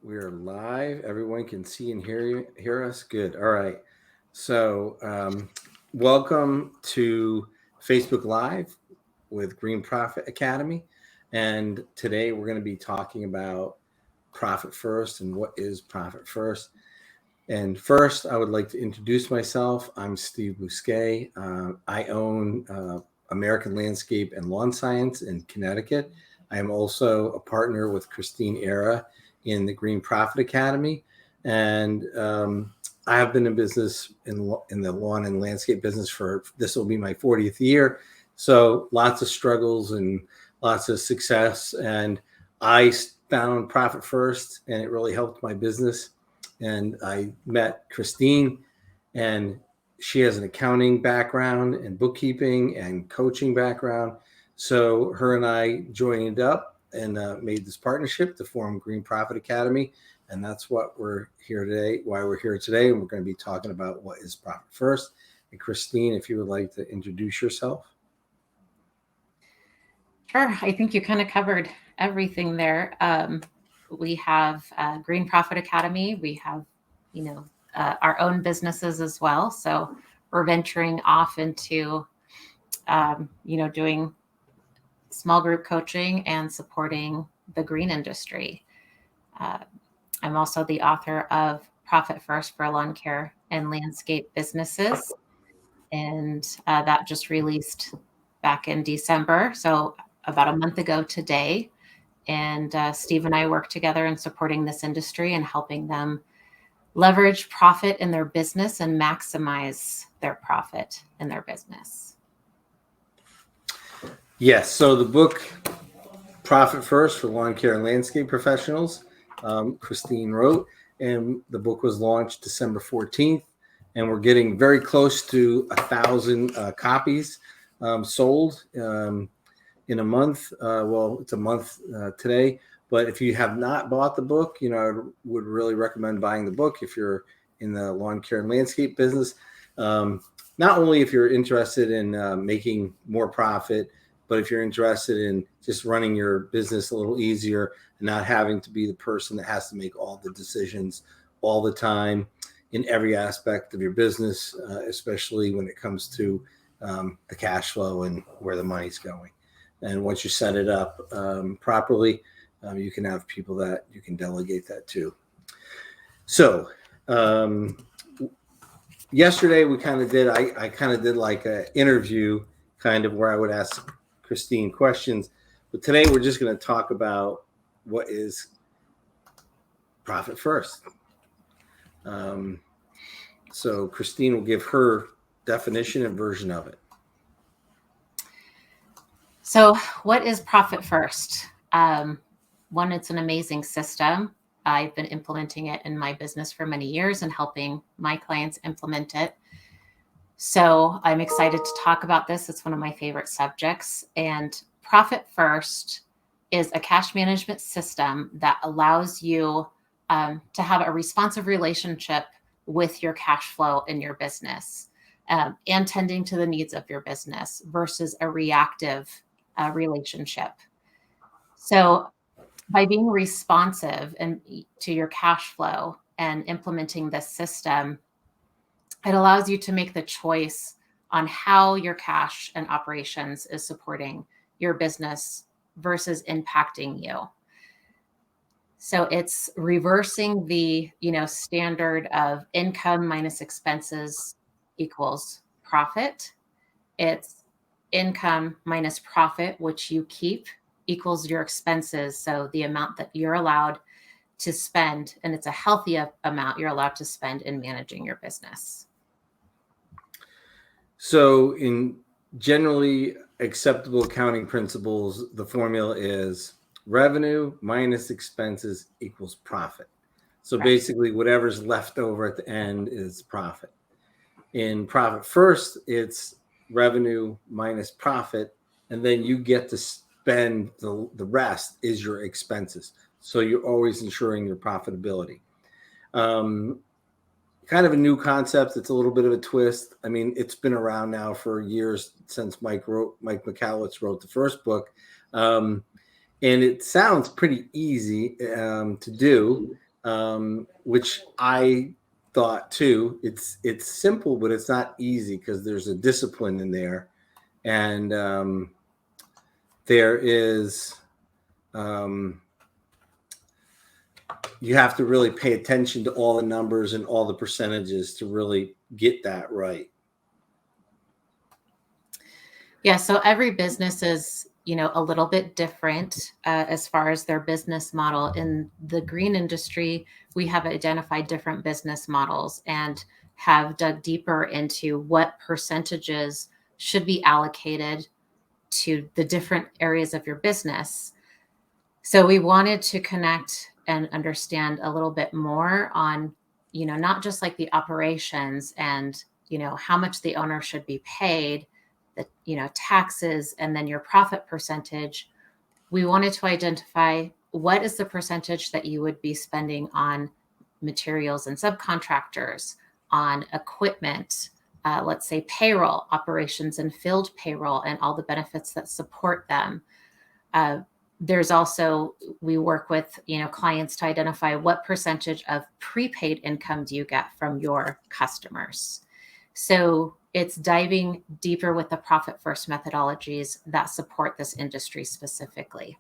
We are live. Everyone can see and hear us. Good. All right. So, welcome to Facebook Live with Green Profit Academy. And today we're going to be talking about Profit First and what is Profit First. And first, I would like to introduce myself. I'm Steve Bousquet. I own American Landscape and Lawn Science in Connecticut. I am also a partner with Christeen in the Green Profit Academy. And I have been in business in the lawn and landscape business this will be my 40th year. So lots of struggles and lots of success. And I found Profit First, and it really helped my business. And I met Christeen, and she has an accounting background and bookkeeping and coaching background. So her and I joined up and made this partnership to form Green Profit Academy. And that's what we're here today, why we're here today. And we're going to be talking about what is Profit First. And Christeen, if you would like to introduce yourself. Sure. I think you kind of covered everything there. We have Green Profit Academy. We have, our own businesses as well. So we're venturing off into, doing small group coaching and supporting the green industry. I'm also the author of Profit First for Lawn Care and Landscape Businesses. And that just released back in December. So about a month ago today. And Steve and I work together in supporting this industry and helping them leverage profit in their business and maximize their profit in their business. Yes. So the book Profit First for Lawn Care and Landscape Professionals, Christeen wrote, and the book was launched December 14th. And we're getting very close to 1,000 copies sold in a month. Well, it's a month today. But if you have not bought the book, I would really recommend buying the book if you're in the lawn care and landscape business. Not only if you're interested in making more profit, but if you're interested in just running your business a little easier and not having to be the person that has to make all the decisions all the time in every aspect of your business, especially when it comes to the cash flow and where the money's going. And once you set it up properly, you can have people that you can delegate that to. So yesterday we kind of did, I kind of did like an interview kind of where I would ask Christeen questions. But today we're just going to talk about what is Profit First. So Christeen will give her definition and version of it. So what is Profit First? One, it's an amazing system. I've been implementing it in my business for many years and helping my clients implement it. So I'm excited to talk about this. It's one of my favorite subjects. And Profit First is a cash management system that allows you to have a responsive relationship with your cash flow in your business and tending to the needs of your business versus a reactive relationship. So by being responsive to your cash flow and implementing this system, it allows you to make the choice on how your cash and operations is supporting your business versus impacting you. So it's reversing the, standard of income minus expenses equals profit. It's income minus profit, which you keep, equals your expenses. So the amount that you're allowed to spend, and it's a healthy amount you're allowed to spend in managing your business. So in generally acceptable accounting principles, the formula is revenue minus expenses equals profit. So right. Basically whatever's left over at the end is profit. In Profit First, it's revenue minus profit, and then you get to spend the rest is your expenses. So you're always ensuring your profitability. Kind of a new concept. It's a little bit of a twist. I mean, it's been around now for years since Mike Michalowicz wrote the first book. And it sounds pretty easy to do, which I thought too. It's simple, but it's not easy because there's a discipline in there, and there is you have to really pay attention to all the numbers and all the percentages to really get that right. Yeah, so every business is, a little bit different as far as their business model. In the green industry, we have identified different business models and have dug deeper into what percentages should be allocated to the different areas of your business. So we wanted to connect and understand a little bit more on, not just like the operations and, how much the owner should be paid, the, taxes, and then your profit percentage. We wanted to identify what is the percentage that you would be spending on materials and subcontractors, on equipment, let's say payroll, operations and field payroll, and all the benefits that support them. There's also, we work with, clients to identify what percentage of prepaid income do you get from your customers. So it's diving deeper with the profit first methodologies that support this industry specifically.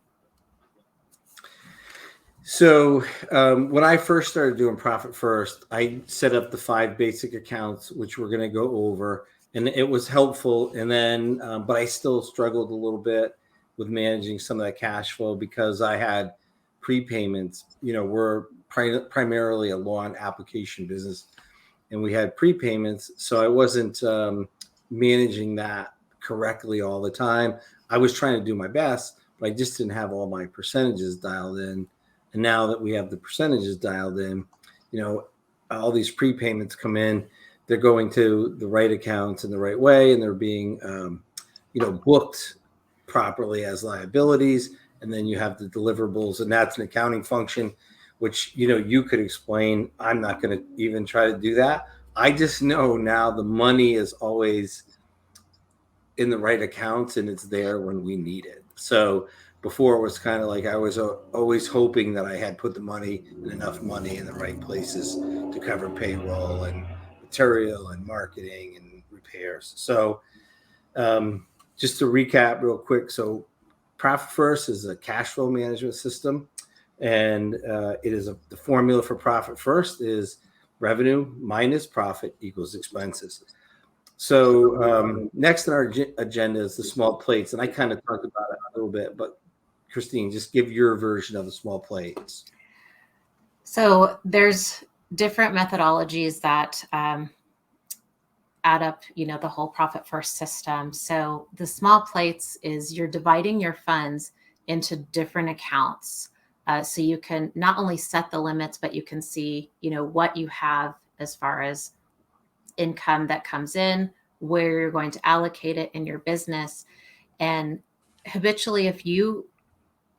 So when I first started doing Profit First, I set up the 5 basic accounts, which we're going to go over, and it was helpful. And then, but I still struggled a little bit with managing some of that cash flow because I had prepayments. We're primarily a lawn application business, and we had prepayments, so I wasn't managing that correctly all the time. I was trying to do my best, but I just didn't have all my percentages dialed in. And now that we have the percentages dialed in, all these prepayments come in, they're going to the right accounts in the right way, and they're being, booked properly as liabilities. And then you have the deliverables, and that's an accounting function, which, you could explain. I'm not going to even try to do that. I just know now the money is always in the right accounts and it's there when we need it. So before it was kind of like I was always hoping that I had put the money and enough money in the right places to cover payroll and material and marketing and repairs. So just to recap real quick. So Profit First is a cash flow management system. And it is the formula for Profit First is revenue minus profit equals expenses. So next on our agenda is the small plates. And I kind of talked about it a little bit, but Christine, just give your version of the small plates. So there's different methodologies that add up, the whole Profit First system. So the small plates is you're dividing your funds into different accounts. So you can not only set the limits, but you can see, what you have as far as income that comes in, where you're going to allocate it in your business. And habitually, if you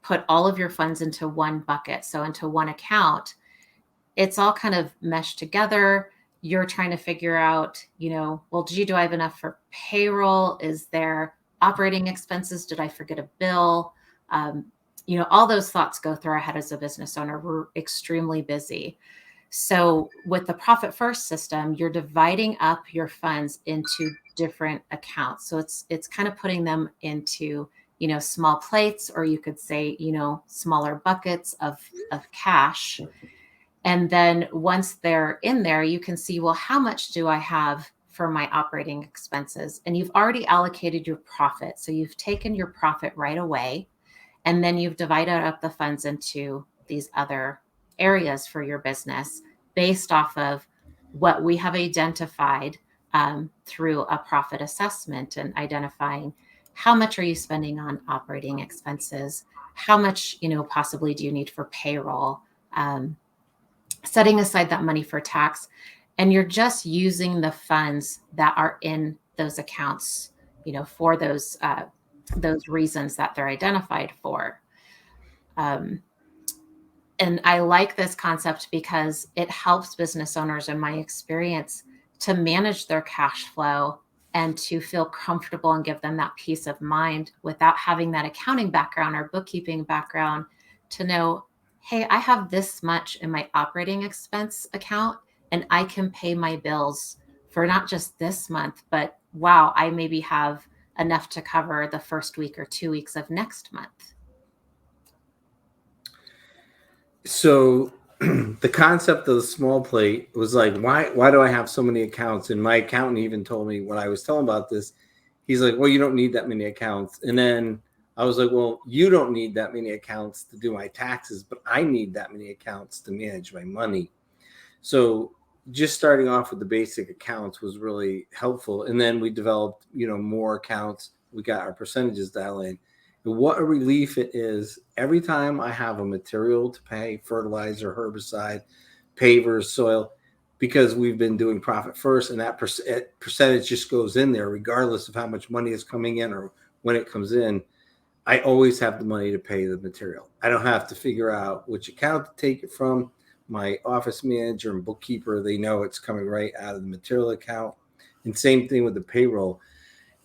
put all of your funds into one bucket, so into one account, it's all kind of meshed together. You're trying to figure out, well, do I have enough for payroll? Is there operating expenses? Did I forget a bill? All those thoughts go through our head as a business owner. We're extremely busy. So with the Profit First system, you're dividing up your funds into different accounts. So it's kind of putting them into, small plates, or you could say, smaller buckets of cash. And then once they're in there, you can see, well, how much do I have for my operating expenses? And you've already allocated your profit. So you've taken your profit right away. And then you've divided up the funds into these other areas for your business based off of what we have identified through a profit assessment and identifying how much are you spending on operating expenses, how much, possibly do you need for payroll, setting aside that money for tax, and you're just using the funds that are in those accounts, for those reasons that they're identified for. And I like this concept because it helps business owners, in my experience, to manage their cash flow and to feel comfortable and give them that peace of mind without having that accounting background or bookkeeping background to know, hey, I have this much in my operating expense account and I can pay my bills for not just this month, but wow, I maybe have enough to cover the first week or 2 weeks of next month. So the concept of the small plate was like, why do I have so many accounts? And my accountant even told me when I was telling about this, he's like, well, you don't need that many accounts. And then I was like, well, you don't need that many accounts to do my taxes, but I need that many accounts to manage my money. So just starting off with the basic accounts was really helpful. And then we developed, more accounts. We got our percentages dialed in. And what a relief it is every time I have a material to pay, fertilizer, herbicide, pavers, soil, because we've been doing profit first, and that percentage just goes in there regardless of how much money is coming in or when it comes in. I always have the money to pay the material. I don't have to figure out which account to take it from. My office manager and bookkeeper, they know it's coming right out of the material account. And same thing with the payroll.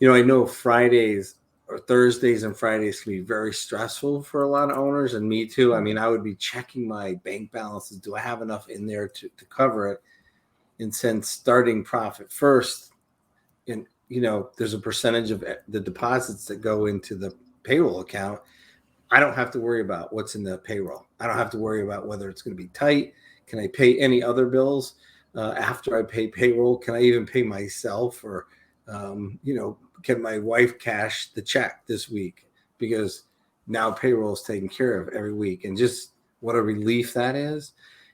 I know Fridays or Thursdays and Fridays can be very stressful for a lot of owners, and me too. I mean, I would be checking my bank balances. Do I have enough in there to cover it? And since starting profit first, and there's a percentage of the deposits that go into the payroll account, I don't have to worry about what's in the payroll. I don't have to worry about whether it's going to be tight. Can I pay any other bills after I pay payroll? Can I even pay myself, or can my wife cash the check this week? Because now payroll is taken care of every week, and just what a relief that is.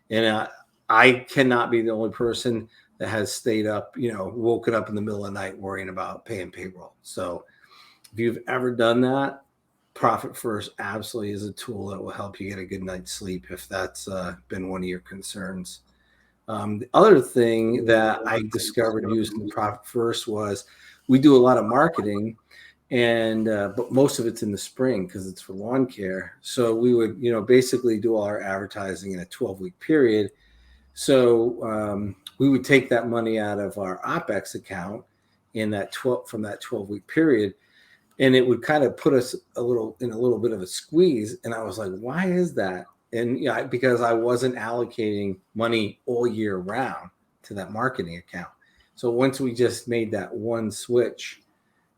And I cannot be the only person that has stayed up, woken up in the middle of the night worrying about paying payroll. So if you've ever done that, Profit First absolutely is a tool that will help you get a good night's sleep if that's been one of your concerns. The other thing that I discovered using Profit First was we do a lot of marketing, and but most of it's in the spring because it's for lawn care. So we would, basically do all our advertising in a 12-week period. So we would take that money out of our OPEX account in that 12-week period, and it would kind of put us in a little bit of a squeeze. And I was like, why is that? And because I wasn't allocating money all year round to that marketing account. So once we just made that one switch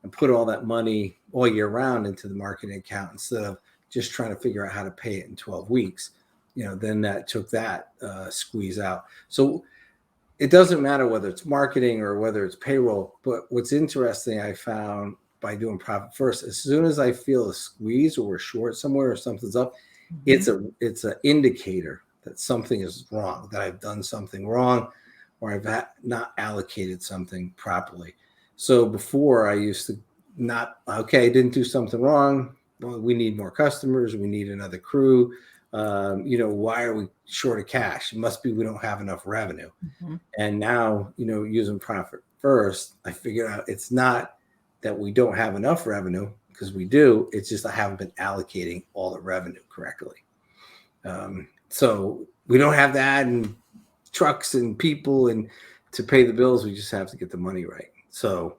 and put all that money all year round into the marketing account instead of just trying to figure out how to pay it in 12 weeks, then that took that squeeze out. So it doesn't matter whether it's marketing or whether it's payroll. But what's interesting, I found by doing Profit First, as soon as I feel a squeeze or we're short somewhere or something's up, it's an indicator that something is wrong, that I've done something wrong, or I've not allocated something properly. So before I used to I didn't do something wrong. Well, we need more customers. We need another crew. Why are we short of cash? It must be we don't have enough revenue. Mm-hmm. And now, using Profit First, I figured out it's not that we don't have enough revenue, because we do. It's just I haven't been allocating all the revenue correctly. So we don't have to add in trucks and people and to pay the bills. We just have to get the money right. So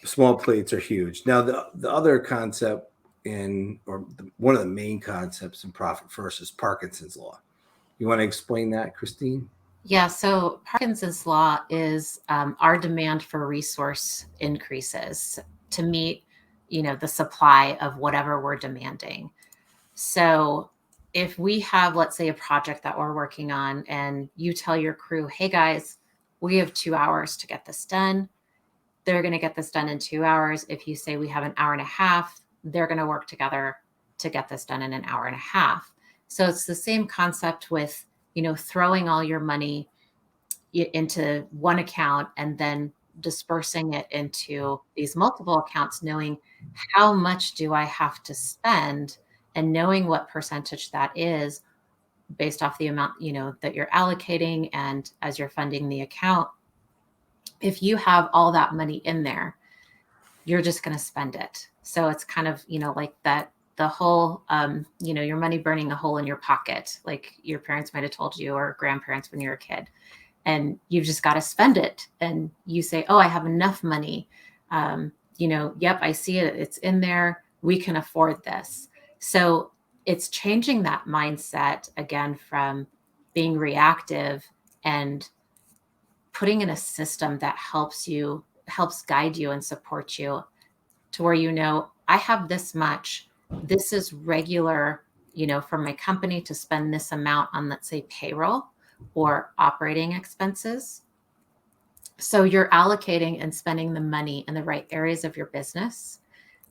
small plates are huge. Now, the other concept one of the main concepts in Profit First is Parkinson's Law. You want to explain that, Christine? Yeah, so Parkinson's Law is our demand for resource increases to meet, the supply of whatever we're demanding. So if we have, let's say, a project that we're working on and you tell your crew, hey guys, we have 2 hours to get this done. They're going to get this done in 2 hours. If you say we have an hour and a half, they're going to work together to get this done in an hour and a half. So it's the same concept with, throwing all your money into one account and then dispersing it into these multiple accounts, knowing how much do I have to spend and knowing what percentage that is based off the amount, that you're allocating. And as you're funding the account, if you have all that money in there, you're just going to spend it. So it's kind of, like that, the whole, your money burning a hole in your pocket, like your parents might have told you, or grandparents when you were a kid, and you've just got to spend it. And you say, oh, I have enough money. Yep, I see it. It's in there. We can afford this. So it's changing that mindset again from being reactive and putting in a system that helps guide you and support you to where, I have this much, this is regular, for my company to spend this amount on, let's say, payroll or operating expenses. So you're allocating and spending the money in the right areas of your business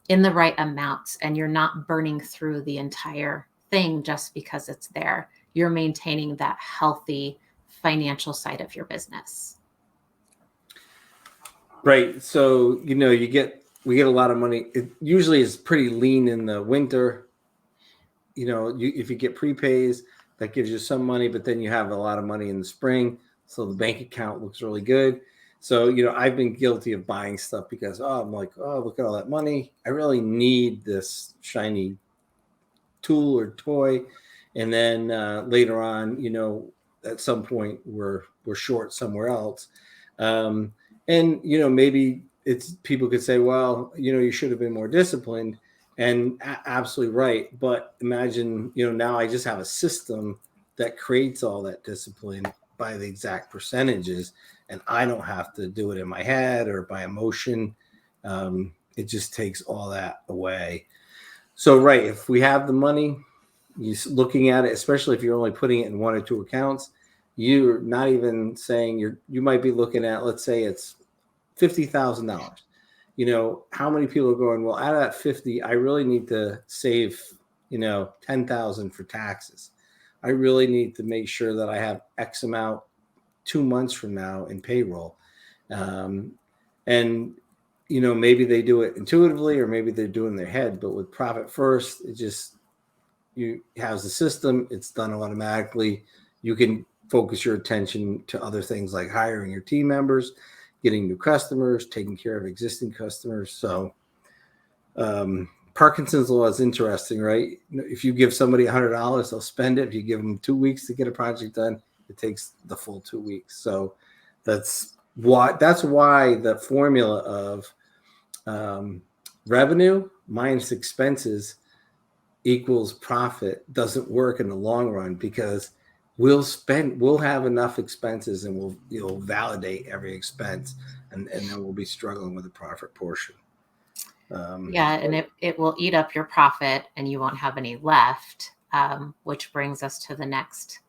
in the right amounts, and you're not burning through the entire thing just because it's there. You're maintaining that healthy financial side of your business. Right. So, we get a lot of money. It usually is pretty lean in the winter. If you get prepays, that gives you some money, but then you have a lot of money in the spring. So the bank account looks really good. So, I've been guilty of buying stuff because, I'm like, oh, look at all that money. I really need this shiny tool or toy. And then later on, at some point we're short somewhere else. And, maybe people could say, well, you should have been more disciplined, and absolutely right. But imagine, now I just have a system that creates all that discipline by the exact percentages, and I don't have to do it in my head or by emotion. It just takes all that away. So, right, if we have the money, you're looking at it, especially if you're only putting it in one or two accounts, you're not even saying you might be looking at, let's say it's $50,000. How many people are going, well, out of that 50, I really need to save, 10,000 for taxes. I really need to make sure that I have X amount 2 months from now in payroll. And maybe they do it intuitively, or maybe they're doing their head, but with Profit First, it just, you have the system, it's done automatically. You can focus your attention to other things like hiring your team members, getting new customers, taking care of existing customers. So Parkinson's law is interesting, right? If you give somebody $100, they'll spend it. If you give them 2 weeks to get a project done, it takes the full 2 weeks. So that's why the formula of revenue minus expenses equals profit doesn't work in the long run, because we'll have enough expenses, and you'll validate every expense, and then we'll be struggling with the profit portion. And it will eat up your profit and you won't have any left, which brings us to the next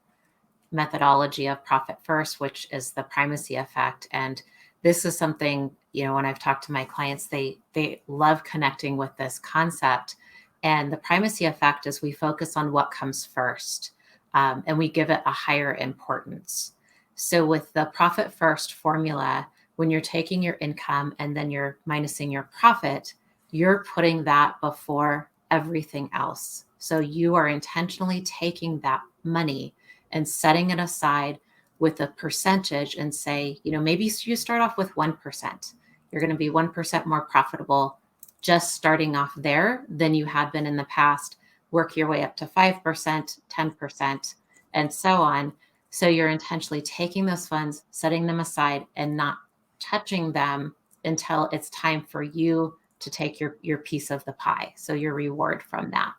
methodology of Profit First, which is the primacy effect. And this is something, when I've talked to my clients, they love connecting with this concept. And the primacy effect is we focus on what comes first, and we give it a higher importance. So with the Profit First formula, when you're taking your income and then you're minusing your profit, you're putting that before everything else. So you are intentionally taking that money and setting it aside with a percentage, and say, maybe you start off with 1%. You're going to be 1% more profitable just starting off there than you had been in the past. Work your way up to 5%, 10%, and so on. So you're intentionally taking those funds, setting them aside, and not touching them until it's time for you to take your piece of the pie. So your reward from that.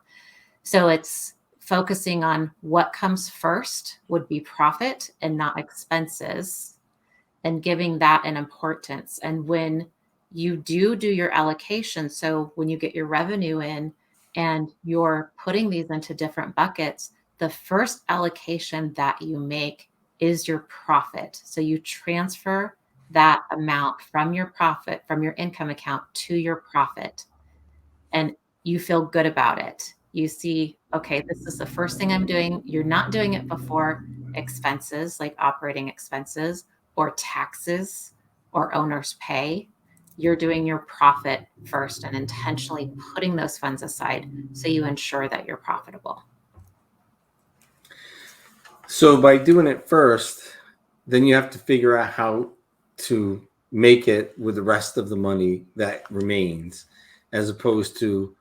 So it's focusing on what comes first would be profit and not expenses, and giving that an importance. And when you do your allocation, so when you get your revenue in and you're putting these into different buckets, the first allocation that you make is your profit. So you transfer that amount from your profit, from your income account, to your profit, and you feel good about it. You see, okay, this is the first thing I'm doing. You're not doing it before expenses like operating expenses or taxes or owner's pay. You're doing your profit first and intentionally putting those funds aside so you ensure that you're profitable. So by doing it first, then you have to figure out how to make it with the rest of the money that remains, as opposed to,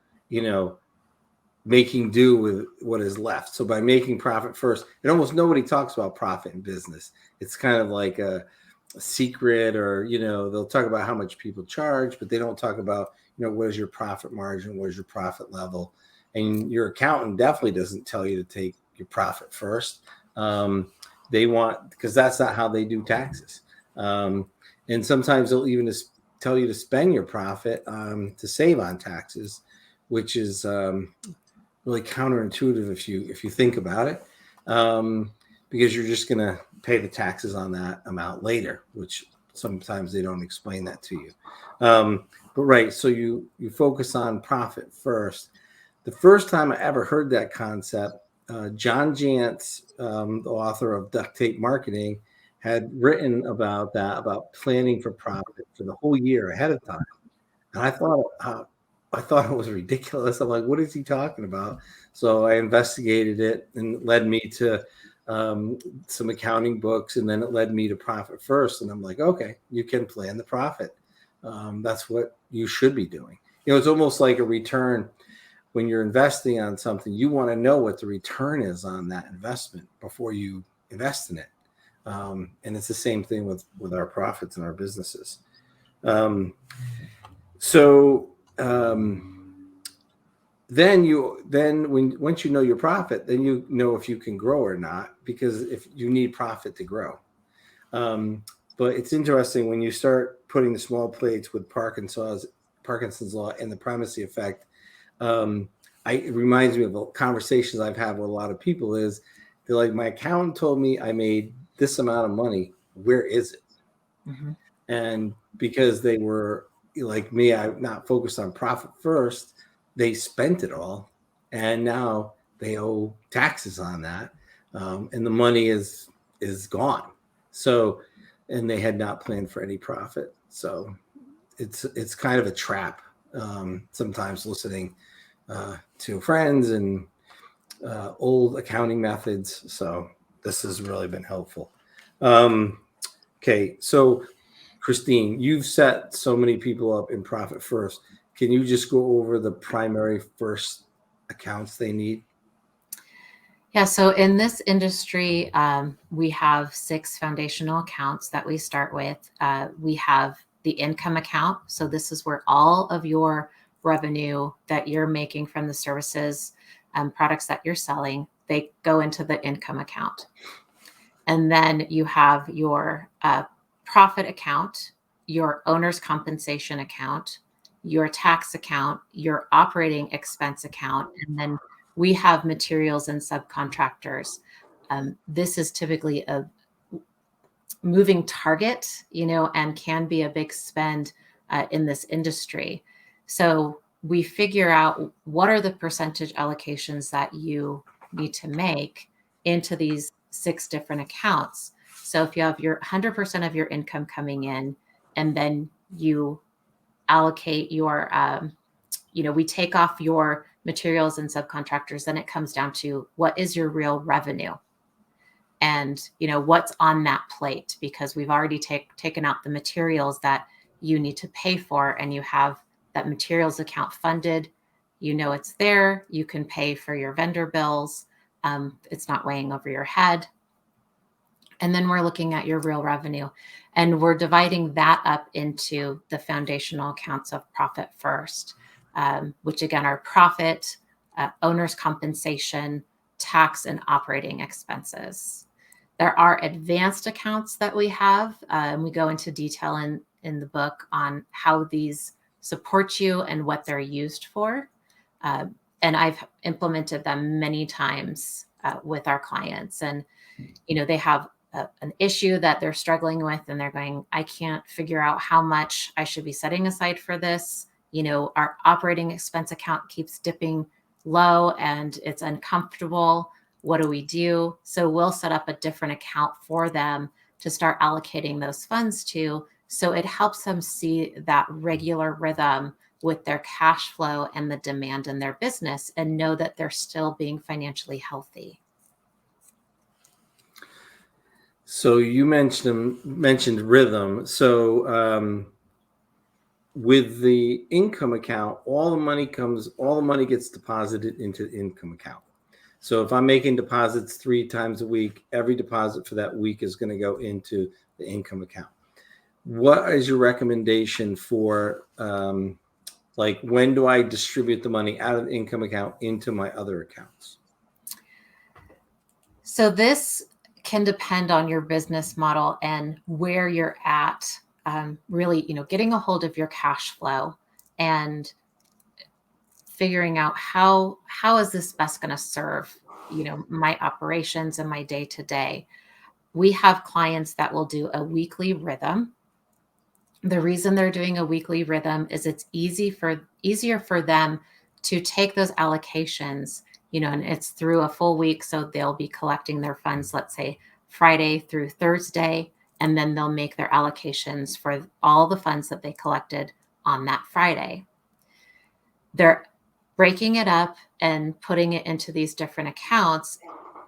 making do with what is left. So by making profit first, and almost nobody talks about profit in business. It's kind of like a secret, or, they'll talk about how much people charge, but they don't talk about, what is your profit margin? What is your profit level? and your accountant definitely doesn't tell you to take your profit first. They want, because that's not how they do taxes. And sometimes they'll even tell you to spend your profit to save on taxes, which is really counterintuitive if you think about it, because you're just going to pay the taxes on that amount later, which sometimes they don't explain that to you. But right, so you focus on profit first. The first time I ever heard that concept, John Jantz, the author of Duct Tape Marketing, had written about that, about planning for profit for the whole year ahead of time. And I thought it was ridiculous. I'm like, what is he talking about? So I investigated it, and it led me to some accounting books, and then it led me to Profit First. And I'm like, okay, you can plan the profit. That's what you should be doing. It's almost like a return. When you're investing on something, you want to know what the return is on that investment before you invest in it. And it's the same thing with our profits and our businesses. Once you know your profit, then you know if you can grow or not, because if you need profit to grow. But it's interesting when you start putting the small plates with Parkinson's law and the primacy effect. It reminds me of conversations I've had with a lot of people. Is they're like, my accountant told me I made this amount of money. Where is it? Mm-hmm. And because they were like me, I'm not focused on profit first. They spent it all, and now they owe taxes on that, and the money is gone. So, and they had not planned for any profit. So, it's kind of a trap. Sometimes listening to friends and old accounting methods. So this has really been helpful. Okay, so Christine, you've set so many people up in Profit First. Can you just go over the primary first accounts they need? Yeah, so in this industry, we have 6 foundational accounts that we start with. We have the income account. So this is where all of your revenue that you're making from the services and products that you're selling, they go into the income account. And then you have your profit account, your owner's compensation account, your tax account, your operating expense account, and then we have materials and subcontractors. This is typically a moving target, and can be a big spend in this industry. So we figure out what are the percentage allocations that you need to make into these 6 different accounts. So if you have your 100% of your income coming in, and then you allocate your, we take off your materials and subcontractors, then it comes down to what is your real revenue, and what's on that plate, because we've already taken out the materials that you need to pay for, and you have that materials account funded. It's there. You can pay for your vendor bills. It's not weighing over your head. And then we're looking at your real revenue, and we're dividing that up into the foundational accounts of Profit First, which again are profit, owner's compensation, tax, and operating expenses. There are advanced accounts that we have, and we go into detail in the book on how these support you and what they're used for. And I've implemented them many times with our clients. And, they have an issue that they're struggling with, and they're going, I can't figure out how much I should be setting aside for this. Our operating expense account keeps dipping low and it's uncomfortable. What do we do? So we'll set up a different account for them to start allocating those funds to. So it helps them see that regular rhythm with their cash flow and the demand in their business, and know that they're still being financially healthy. So you mentioned rhythm. So with the income account, all the money gets deposited into the income account. So if I'm making deposits 3 times a week, every deposit for that week is going to go into the income account. What is your recommendation for Like, when do I distribute the money out of the income account into my other accounts? So this can depend on your business model and where you're at. Really, getting a hold of your cash flow and figuring out how is this best going to serve, my operations and my day to day. We have clients that will do a weekly rhythm. The reason they're doing a weekly rhythm is it's easier for them to take those allocations, and it's through a full week. So they'll be collecting their funds, let's say Friday through Thursday, and then they'll make their allocations for all the funds that they collected on that Friday. They're breaking it up and putting it into these different accounts.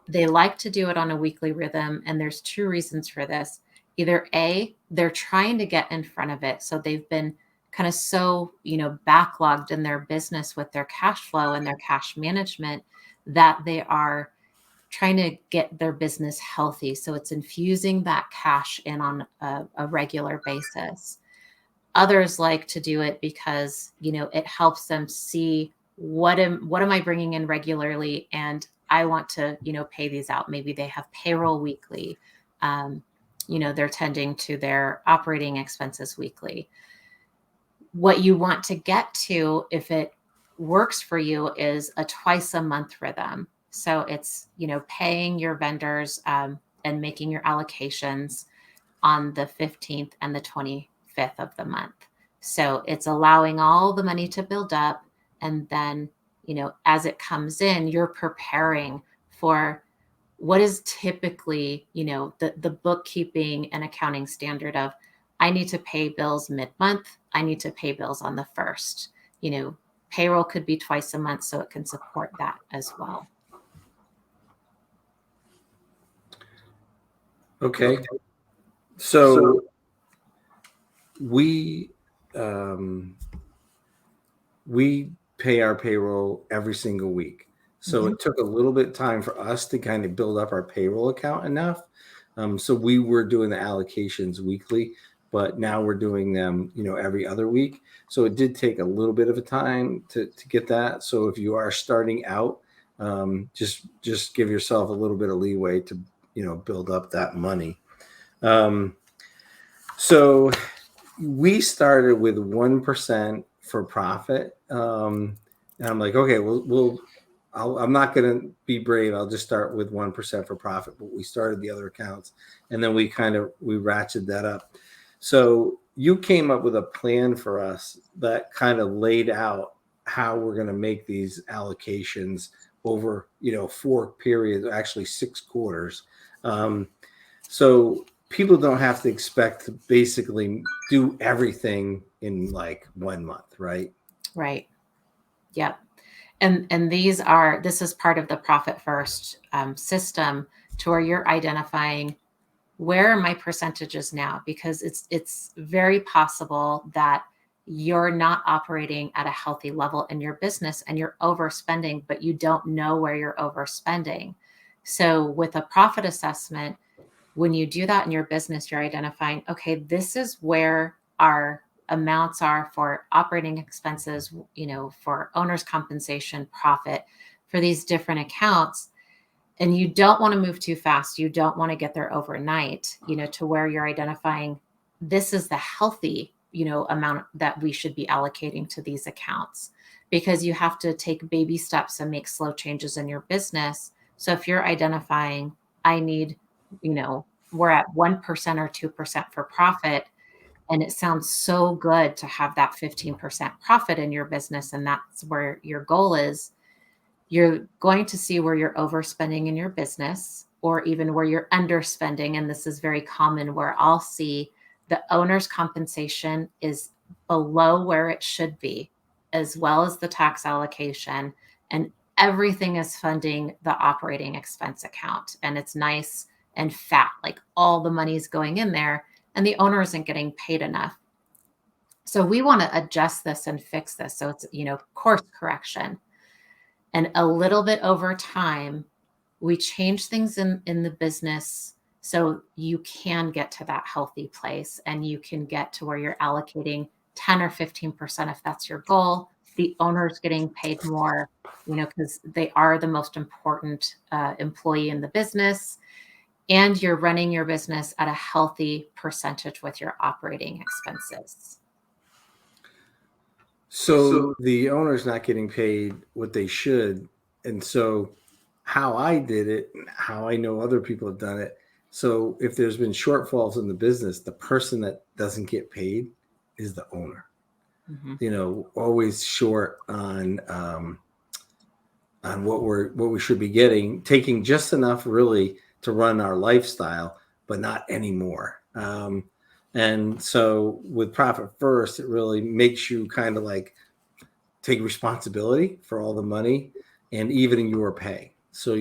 They like to do it on a weekly rhythm, and there's two reasons for this. Either A, they're trying to get in front of it. So they've been kind of so, backlogged in their business with their cash flow and their cash management that they are trying to get their business healthy. So it's infusing that cash in on a regular basis. Others like to do it because, it helps them see what am I bringing in regularly, and I want to, pay these out. Maybe they have payroll weekly. They're tending to their operating expenses weekly. What you want to get to, if it works for you, is a twice a month rhythm. So it's, paying your vendors and making your allocations on the 15th and the 25th of the month. So it's allowing all the money to build up. And then, as it comes in, you're preparing for what is typically, the bookkeeping and accounting standard of, I need to pay bills mid-month. I need to pay bills on the 1st. Payroll could be twice a month, so it can support that as well. Okay. So we pay our payroll every single week. So it took a little bit of time for us to kind of build up our payroll account enough. So we were doing the allocations weekly, but now we're doing them, every other week. So it did take a little bit of a time to get that. So if you are starting out, just give yourself a little bit of leeway to, build up that money. So we started with 1% for profit. And I'm like, okay, I'm not going to be brave. I'll just start with 1% for profit. But we started the other accounts, and then we ratcheted that up. So you came up with a plan for us that kind of laid out how we're going to make these allocations over, 4 periods, actually 6 quarters. So people don't have to expect to basically do everything in like 1 month, right? Right. Yep. And this is part of the profit first system, to where you're identifying, where are my percentages now? Because it's very possible that you're not operating at a healthy level in your business and you're overspending, but you don't know where you're overspending. So with a profit assessment, when you do that in your business, you're identifying, okay, this is where our amounts are for operating expenses, for owner's compensation, profit, for these different accounts. And you don't want to move too fast. You don't want to get there overnight, to where you're identifying, this is the healthy, amount that we should be allocating to these accounts, because you have to take baby steps and make slow changes in your business. So if you're identifying, I need, we're at 1% or 2% for profit, and it sounds so good to have that 15% profit in your business, and that's where your goal is, you're going to see where you're overspending in your business, or even where you're underspending. And this is very common, where I'll see the owner's compensation is below where it should be, as well as the tax allocation, and everything is funding the operating expense account. And it's nice and fat, like all the money is going in there, and the owner isn't getting paid enough. So we want to adjust this and fix this. So it's, course correction. And a little bit over time, we change things in the business so you can get to that healthy place, and you can get to where you're allocating 10 or 15% if that's your goal. The owner's getting paid more, because they are the most important employee in the business. And you're running your business at a healthy percentage with your operating expenses. So the owner's not getting paid what they should. And so how I did it, how I know other people have done it. So if there's been shortfalls in the business, the person that doesn't get paid is the owner. Mm-hmm. Always short on what we should be getting, taking just enough really to run our lifestyle, but not anymore. And so with Profit First, it really makes you kind of like take responsibility for all the money and even your pay. So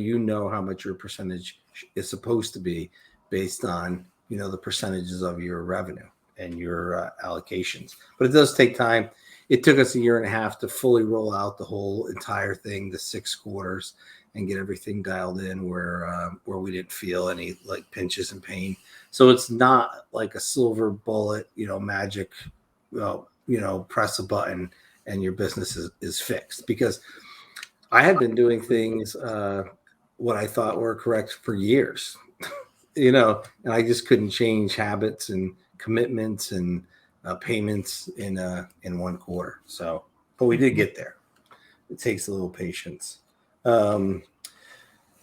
how much your percentage is supposed to be based on, the percentages of your revenue and your allocations. But it does take time. It took us 1.5 years to fully roll out the whole entire thing, the 6 quarters, and get everything dialed in where we didn't feel any like pinches and pain. So it's not like a silver bullet, magic, press a button and your business is fixed. Because I had been doing things what I thought were correct for years, and I just couldn't change habits and commitments and payments in 1 quarter. So, but we did get there. It takes a little patience.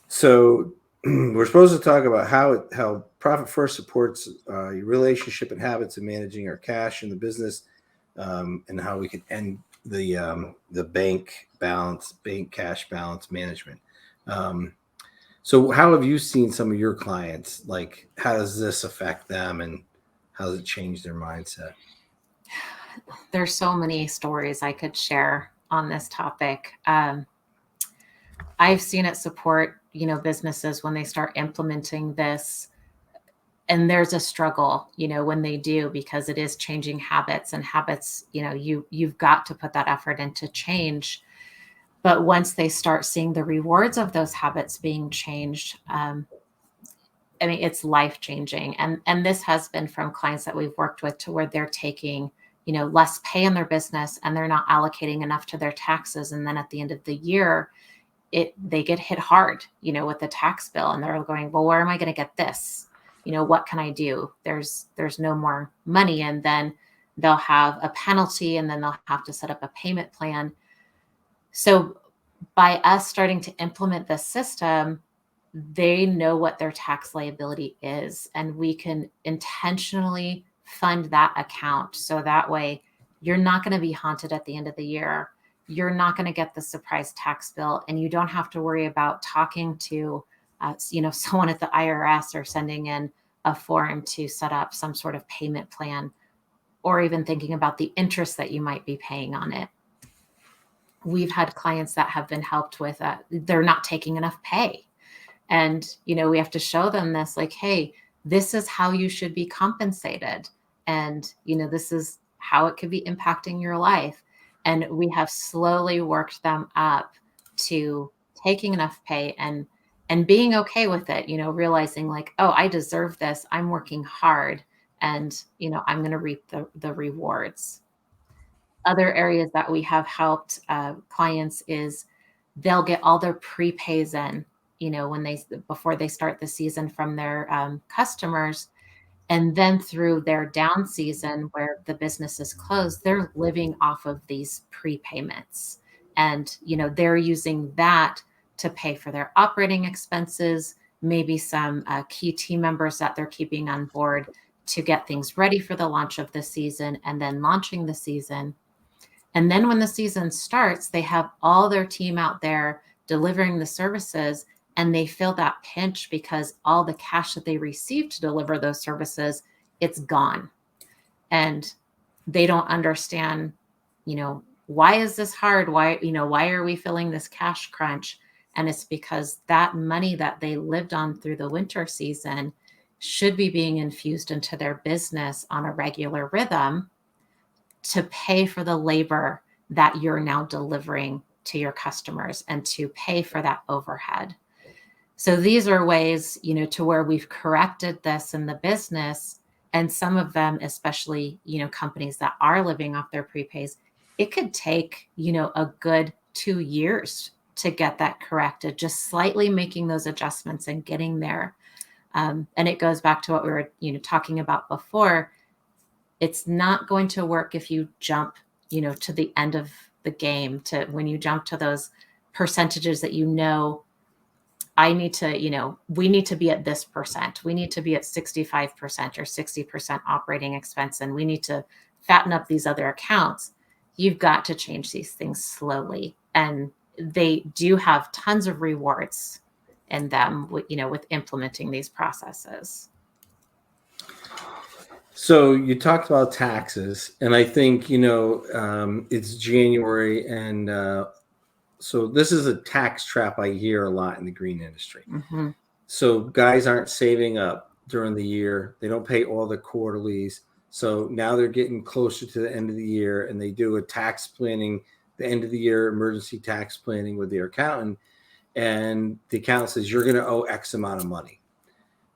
So we're supposed to talk about how Profit First supports your relationship and habits of managing our cash in the business, and how we can end the bank cash balance management. So how have you seen some of your clients? Like, how does this affect them, and how does it change their mindset? There's so many stories I could share on this topic. I've seen it support, businesses when they start implementing this. And there's a struggle, when they do, because it is changing habits, and habits, you've got to put that effort into change. But once they start seeing the rewards of those habits being changed, it's life changing. And this has been from clients that we've worked with to where they're taking, less pay in their business, and they're not allocating enough to their taxes. And then at the end of the year, they get hit hard, with the tax bill, and they're going, well, where am I going to get this? What can I do? There's no more money. And then they'll have a penalty, and then they'll have to set up a payment plan. So by us starting to implement this system, they know what their tax liability is, and we can intentionally fund that account. So that way you're not going to be haunted at the end of the year. You're not going to get the surprise tax bill, and you don't have to worry about talking to someone at the IRS or sending in a form to set up some sort of payment plan, or even thinking about the interest that you might be paying on it. We've had clients that have been helped with they're not taking enough pay. And, we have to show them this, like, hey, this is how you should be compensated. And, this is how it could be impacting your life. And we have slowly worked them up to taking enough pay and being okay with it, realizing like, oh, I deserve this. I'm working hard, and, I'm going to reap the rewards. Other areas that we have helped clients is they'll get all their prepays in, before they start the season from their customers. And then through their down season where the business is closed, they're living off of these prepayments. And, they're using that to pay for their operating expenses, maybe some key team members that they're keeping on board to get things ready for the launch of the season, and then launching the season. And then when the season starts, they have all their team out there delivering the services, and they feel that pinch because all the cash that they received to deliver those services, it's gone. And they don't understand, why is this hard? Why are we feeling this cash crunch? And it's because that money that they lived on through the winter season should be being infused into their business on a regular rhythm to pay for the labor that you're now delivering to your customers and to pay for that overhead. So these are ways, to where we've corrected this in the business, And some of them, especially, companies that are living off their prepays, it could take, a good 2 years to get that corrected, just slightly making those adjustments and getting there. And it goes back to what we were, talking about before. It's not going to work if you jump, to the end of the game, to when you jump to those percentages that, I need to, we need to be at this percent. We need to be at 65% or 60% operating expense, and we need to fatten up these other accounts. You've got to change these things slowly. And they do have tons of rewards in them, with implementing these processes. So you talked about taxes, and I think, it's January, and so this is a tax trap I hear a lot in the green industry. Mm-hmm. So guys aren't saving up during the year. They don't pay all the quarterlies. So now they're getting closer to the end of the year, and they do a tax planning, the end of the year emergency tax planning with their accountant. And the accountant says, you're going to owe X amount of money.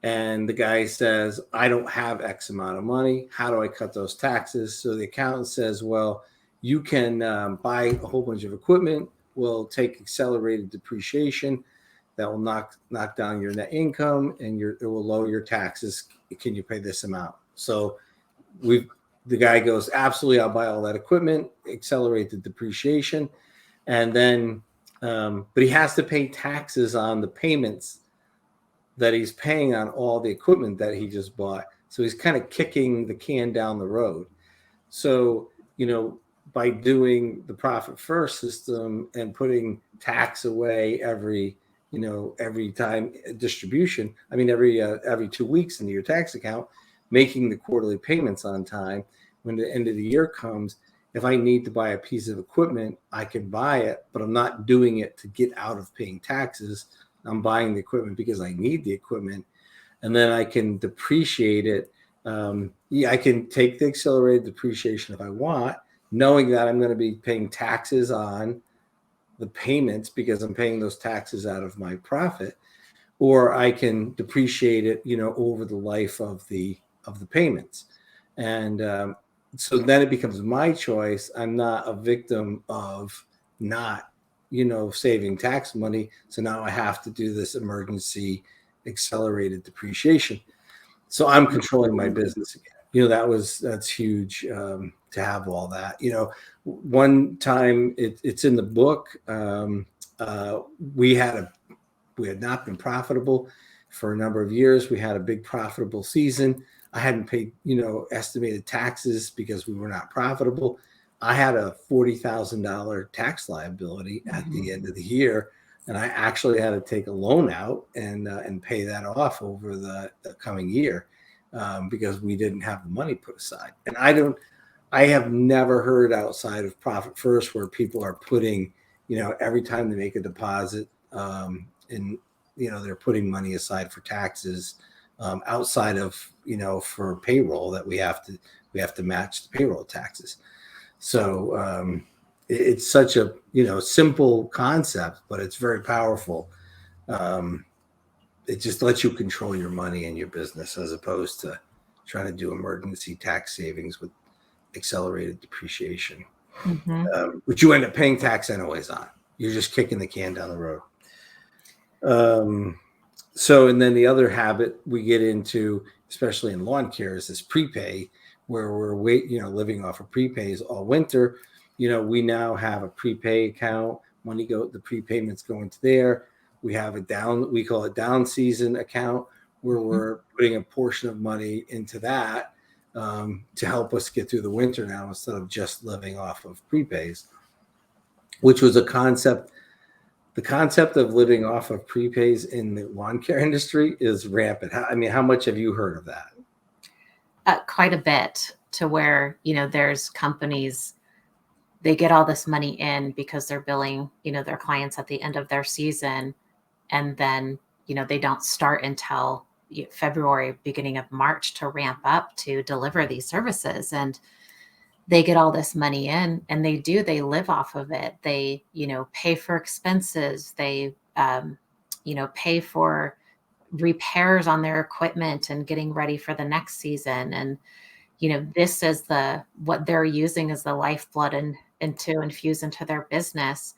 And the guy says, I don't have X amount of money. How do I cut those taxes? So the accountant says, well, you can buy a whole bunch of equipment. We'll take accelerated depreciation. That will knock down your net income, and it will lower your taxes. Can you pay this amount? So the guy goes, absolutely, I'll buy all that equipment, accelerate the depreciation. And then, but he has to pay taxes on the payments that he's paying on all the equipment that he just bought. So he's kind of kicking the can down the road. So, by doing the profit first system and putting tax away every time distribution, every 2 weeks into your tax account, making the quarterly payments on time, when the end of the year comes, if I need to buy a piece of equipment, I can buy it, but I'm not doing it to get out of paying taxes. I'm buying the equipment because I need the equipment, and then I can depreciate it. I can take the accelerated depreciation if I want, knowing that I'm going to be paying taxes on the payments because I'm paying those taxes out of my profit, or I can depreciate it, over the life of the payments. And so then it becomes my choice. I'm not a victim of not saving tax money. So now I have to do this emergency accelerated depreciation. So I'm controlling my business again. That's huge, to have all that. One time it's in the book. We had not been profitable for a number of years. We had a big profitable season. I hadn't paid, estimated taxes because we were not profitable. I had a $40,000 tax liability at the end of the year, and I actually had to take a loan out and pay that off over the coming year, because we didn't have the money put aside. And I have never heard outside of Profit First where people are putting, every time they make a deposit, and they're putting money aside for taxes, outside of for payroll that we have to match the payroll taxes. So it's such a simple concept, but it's very powerful. It just lets you control your money and your business, as opposed to trying to do emergency tax savings with accelerated depreciation, which you end up paying tax anyways on. You're just kicking the can down the road. And then the other habit we get into, especially in lawn care, is this prepay, where we're living off of prepays all winter. We now have a prepay account. The prepayments go into there. We have we call it down season account, where we're putting a portion of money into that, to help us get through the winter now, instead of just living off of prepays, which was a concept. The concept of living off of prepays in the lawn care industry is rampant. How much have you heard of that? Quite a bit, to where, there's companies, they get all this money in because they're billing, their clients at the end of their season. And then, they don't start until February, beginning of March, to ramp up to deliver these services. And they get all this money in, and they live off of it. They, pay for expenses. They, pay for repairs on their equipment and getting ready for the next season. And, this is what they're using as the lifeblood and to infuse into their business.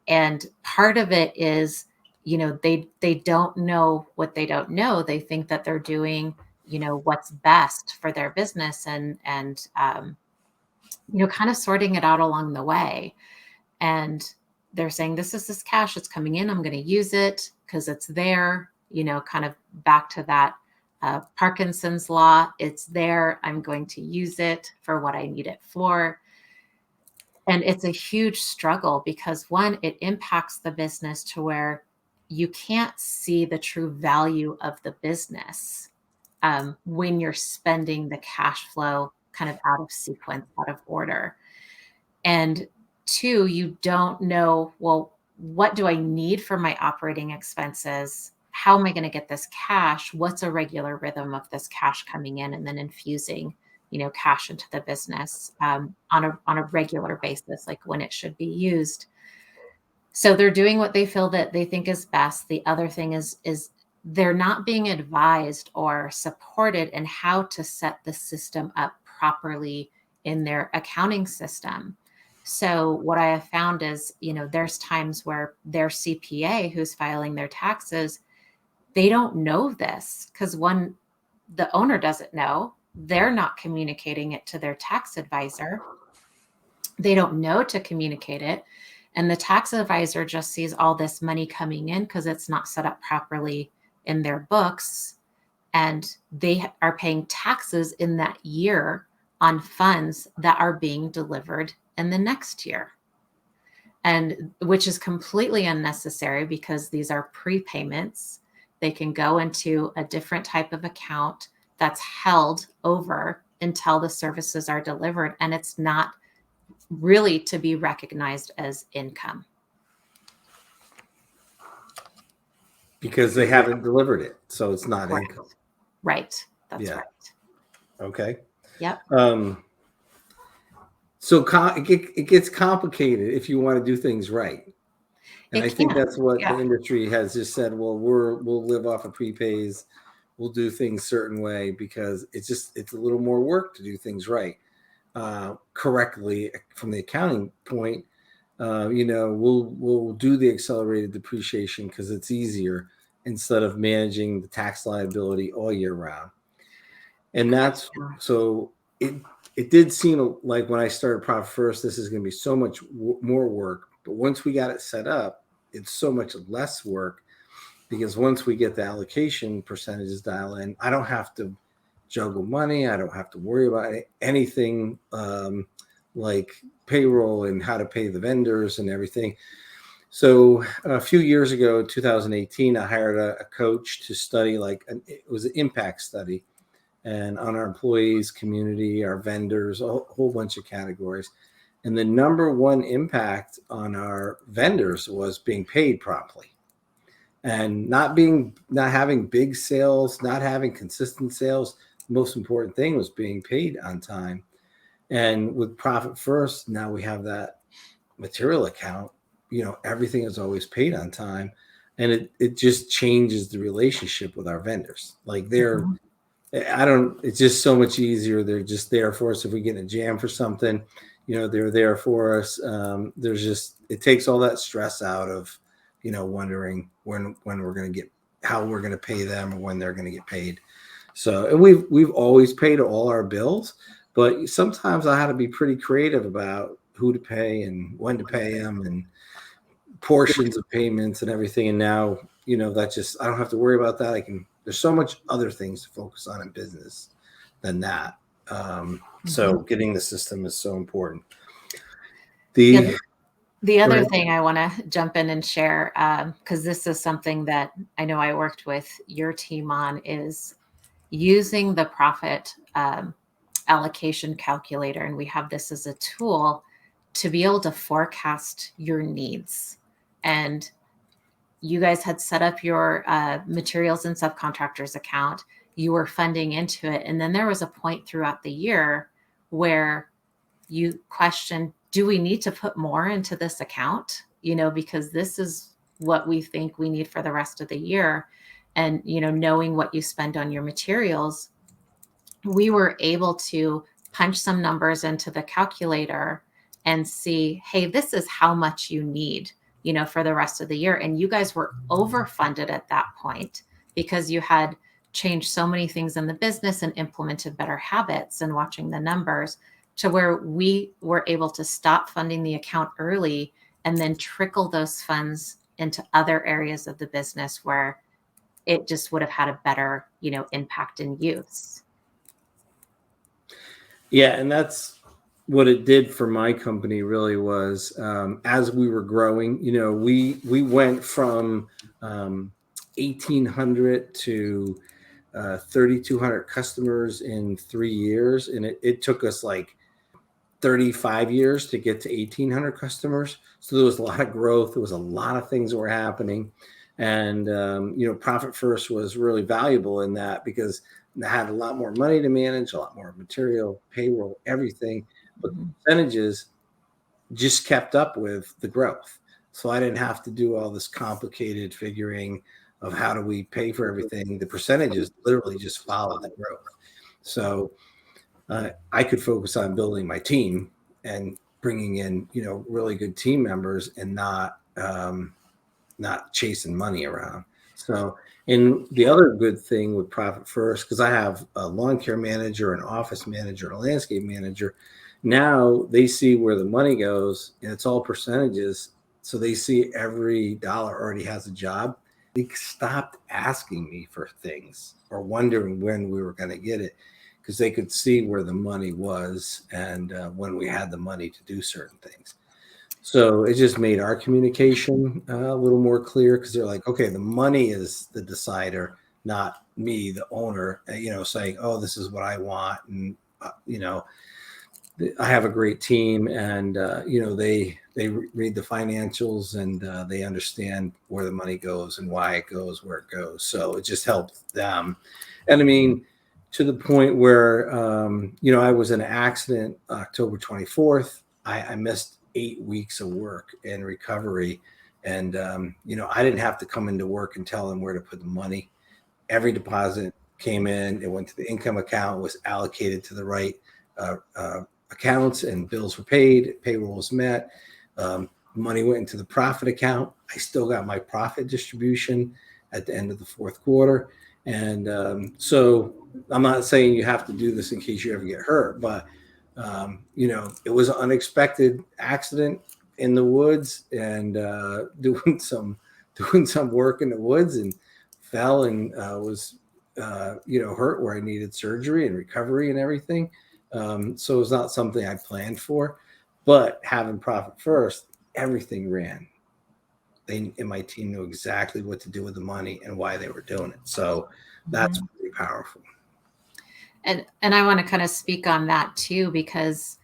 And part of it is, they don't know what they don't know. They think that they're doing, what's best for their business, and kind of sorting it out along the way. And they're saying, this cash, it's coming in, I'm going to use it because it's there, kind of back to that Parkinson's law. It's there, I'm going to use it for what I need it for. And it's a huge struggle because, one, it impacts the business to where you can't see the true value of the business when you're spending the cash flow kind of out of sequence, out of order. And two, you don't know, well, what do I need for my operating expenses? How am I going to get this cash? What's a regular rhythm of this cash coming in and then infusing, cash into the business on a regular basis, like when it should be used. So they're doing what they feel that they think is best. The other thing is they're not being advised or supported in how to set the system up properly in their accounting system. So what I have found is, there's times where their CPA who's filing their taxes, they don't know this because, one, the owner doesn't know. They're not communicating it to their tax advisor. They don't know to communicate it. And the tax advisor just sees all this money coming in because it's not set up properly in their books. And they are paying taxes in that year on funds that are being delivered in the next year. And which is completely unnecessary because these are prepayments. They can go into a different type of account that's held over until the services are delivered. And it's not really to be recognized as income. Because they haven't delivered it. So it's not Correct. income. Right. That's Yeah. right. Okay. Yep. So it gets complicated if you want to do things right. And I think that's what the industry has just said. Well, we'll live off of prepays. We'll do things certain way because it's a little more work to do things right, correctly from the accounting point. We'll do the accelerated depreciation because it's easier instead of managing the tax liability all year round. And that's so it did seem like when I started Profit First, this is going to be so much more work. But once we got it set up, it's so much less work because once we get the allocation percentages dial in, I don't have to juggle money. I don't have to worry about anything like payroll and how to pay the vendors and everything. So a few years ago, 2018, I hired a coach to study it was an impact study and on our employees, community, our vendors, a whole bunch of categories. And the number one impact on our vendors was being paid properly and not having big sales, not having consistent sales. The most important thing was being paid on time. And with Profit First, now we have that material account, everything is always paid on time. And it just changes the relationship with our vendors. Like it's just so much easier. They're just there for us if we get in a jam for something. They're there for us. It takes all that stress out of, wondering when we're going to how we're going to pay them or when they're going to get paid. So, and we've always paid all our bills, but sometimes I had to be pretty creative about who to pay and when to pay them and portions of payments and everything. And now, I don't have to worry about that. There's so much other things to focus on in business than that. So getting the system is so important. The other thing I want to jump in and share, because this is something that I know I worked with your team on, is using the profit allocation calculator. And we have this as a tool to be able to forecast your needs. And you guys had set up your materials and subcontractors account. You were funding into it. And then there was a point throughout the year where you questioned, do we need to put more into this account? Because this is what we think we need for the rest of the year. and, knowing what you spend on your materials, we were able to punch some numbers into the calculator and see, hey, this is how much you need, for the rest of the year. And you guys were overfunded at that point because you had changed so many things in the business and implemented better habits and watching the numbers, to where we were able to stop funding the account early and then trickle those funds into other areas of the business where it just would have had a better, impact and use. Yeah, and that's what it did for my company. Really was, as we were growing. We went from 1,800 to 3,200 customers in 3 years, and it took us like 35 years to get to 1,800 customers. So there was a lot of growth. There was a lot of things that were happening. And, Profit First was really valuable in that, because I had a lot more money to manage, a lot more material, payroll, everything. But the percentages just kept up with the growth. So I didn't have to do all this complicated figuring of how do we pay for everything. The percentages literally just followed the growth. So I could focus on building my team and bringing in, really good team members, and not chasing money around. So, and the other good thing with Profit First, because I have a lawn care manager, an office manager, and a landscape manager, now they see where the money goes, and it's all percentages. So they see every dollar already has a job. They stopped asking me for things or wondering when we were going to get it, because they could see where the money was and when we had the money to do certain things. So it just made our communication a little more clear, because they're like, okay, the money is the decider, not me, the owner, saying, oh, this is what I want. And, I have a great team, and, they read the financials, and they understand where the money goes and why it goes where it goes. So it just helped them. And I mean, to the point where, I was in an accident October 24th. I missed 8 weeks of work and recovery. And, I didn't have to come into work and tell them where to put the money. Every deposit came in, it went to the income account, was allocated to the right accounts, and bills were paid, payroll was met. Money went into the profit account. I still got my profit distribution at the end of the fourth quarter. And so I'm not saying you have to do this in case you ever get hurt, but it was an unexpected accident in the woods, and doing some work in the woods, and fell, and was hurt where I needed surgery and recovery and everything. So it was not something I planned for, but having Profit First, everything ran. They in my team knew exactly what to do with the money and why they were doing it. So that's really powerful. And I want to kind of speak on that too, because